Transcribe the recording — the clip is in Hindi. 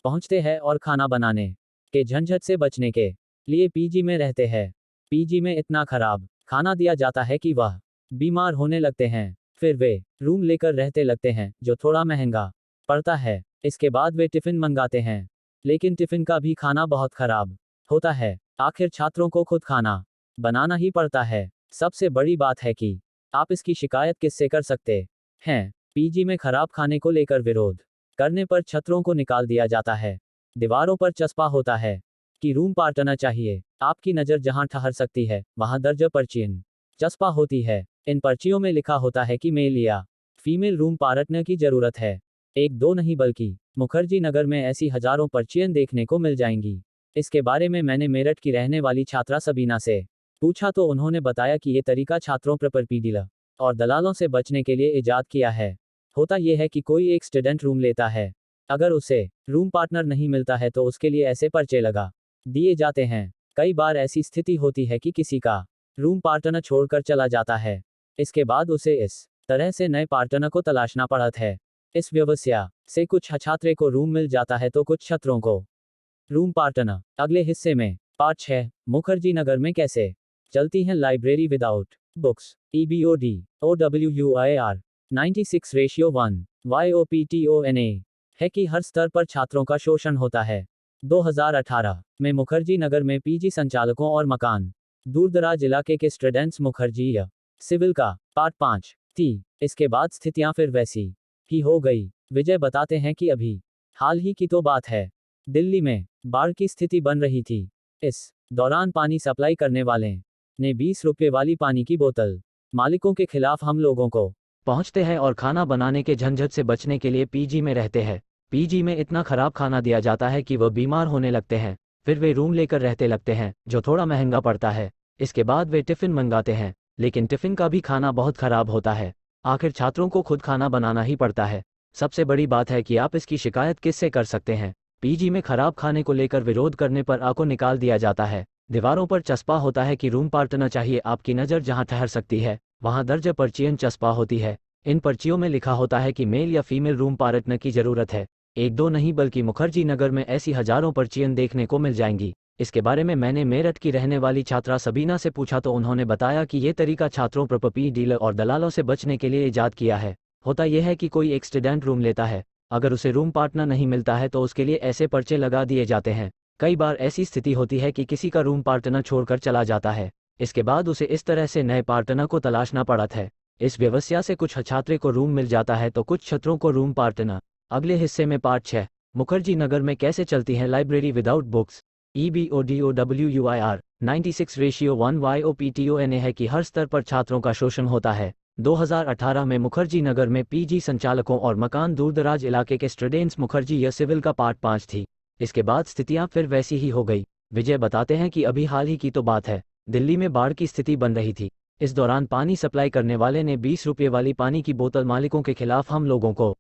पहुंचते हैं और खाना बनाने के झंझट से बचने के लिए पीजी में रहते हैं। पीजी में इतना खराब खाना दिया जाता है कि वह बीमार होने लगते हैं। फिर वे रूम लेकर रहते लगते हैं, जो थोड़ा महंगा पड़ता है। इसके बाद वे टिफिन मंगाते हैं, लेकिन टिफिन का भी खाना बहुत खराब होता है। आखिर छात्रों को खुद खाना बनाना ही पड़ता है। सबसे बड़ी बात है कि आप इसकी शिकायत किससे कर सकते हैं। पीजी में खराब खाने को लेकर विरोध करने पर छात्रों को निकाल दिया जाता है। दीवारों पर चस्पा होता है कि रूम पार्टनर चाहिए। आपकी नज़र जहां ठहर सकती है, वहां दर्ज पर्चियां चस्पा होती है। इन पर्चियों में लिखा होता है कि मेल या फीमेल रूम पार्टनर की जरूरत है। एक दो नहीं बल्कि मुखर्जी नगर में ऐसी हजारों पर्चियां देखने को मिल जाएंगी। इसके बारे में मैंने मेरठ की रहने वाली छात्रा सबीना से पूछा तो उन्होंने बताया कि ये तरीका छात्रों पर डीलर और दलालों से बचने के लिए इजाद किया है। होता यह है कि कोई एक स्टूडेंट रूम लेता है, अगर उसे रूम पार्टनर नहीं मिलता है तो उसके लिए ऐसे पर्चे लगा दिए जाते हैं। कई बार ऐसी स्थिति होती है कि किसी का रूम पार्टनर छोड़कर चला जाता है। इसके बाद उसे इस तरह से नए पार्टनर को तलाशना पड़ता है। इस व्यवसाय से कुछ छात्रे को रूम मिल जाता है तो कुछ छात्रों को रूम पार्टनर। अगले हिस्से में पार्ट 6 मुखर्जी नगर में कैसे चलती हैं library without books. EBOD OWUIR 96:1 YOPTONA है कि हर स्तर पर छात्रों का शोषण होता है। 2018 में मुखर्जी नगर में पीजी संचालकों और मकान दूरदराज इलाके के स्टूडेंट्स मुखर्जी या सिविल का पार्ट 5 थी। इसके बाद स्थितियां फिर वैसी ही हो गई। विजय बताते हैं कि अभी हाल ही की तो बात है, दिल्ली में बाढ़ की स्थिति बन रही थी। इस दौरान पानी सप्लाई करने वाले ने 20 रुपये वाली पानी की बोतल मालिकों के खिलाफ हम लोगों को पहुंचते हैं और खाना बनाने के झंझट से बचने के लिए पीजी में रहते हैं। पीजी में इतना खराब खाना दिया जाता है कि वह बीमार होने लगते हैं। फिर वे रूम लेकर रहते लगते हैं, जो थोड़ा महंगा पड़ता है। इसके बाद वे टिफिन मंगाते हैं, लेकिन टिफिन का भी खाना बहुत खराब होता है। आखिर छात्रों को खुद खाना बनाना ही पड़ता है। सबसे बड़ी बात है कि आप इसकी शिकायत किससे कर सकते हैं। पीजी में खराब खाने को लेकर विरोध करने पर आपको निकाल दिया जाता है। दीवारों पर चस्पा होता है कि रूम पार्टनर चाहिए। आपकी नज़र जहां ठहर सकती है, वहां दर्ज पर्चियां चस्पा होती है। इन पर्चियों में लिखा होता है कि मेल या फीमेल रूम पार्टनर की जरूरत है। एक दो नहीं बल्कि मुखर्जी नगर में ऐसी हजारों पर्चियां देखने को मिल जाएंगी। इसके बारे में मैंने मेरठ की रहने वाली छात्रा सबीना से पूछा तो उन्होंने बताया कि ये तरीका छात्रों पर डीलर और दलालों से बचने के लिए इजाद किया है। होता यह है कि कोई एक स्टूडेंट रूम लेता है, अगर उसे रूम पार्टनर नहीं मिलता है तो उसके लिए ऐसे पर्चे लगा दिए जाते हैं। कई बार ऐसी स्थिति होती है कि किसी का रूम पार्टनर छोड़कर चला जाता है। इसके बाद उसे इस तरह से नए पार्टनर को तलाशना पड़ता है। इस व्यवसाय से कुछ छात्रे को रूम मिल जाता है तो कुछ छात्रों को रूम पार्टनर। अगले हिस्से में पार्ट 6 मुखर्जी नगर में कैसे चलती है library without books. EBODOWUIR 96:1 YOPTONA है कि हर स्तर पर छात्रों का शोषण होता है। 2018 में मुखर्जी नगर में पीजी संचालकों और मकान दूरदराज इलाके के स्टूडेंट्स मुखर्जी या सिविल का पार्ट 5 थी। इसके बाद स्थितियां फिर वैसी ही हो गई। विजय बताते हैं कि अभी हाल ही की तो बात है, दिल्ली में बाढ़ की स्थिति बन रही थी। इस दौरान पानी सप्लाई करने वाले ने 20 रुपये वाली पानी की बोतल मालिकों के खिलाफ हम लोगों को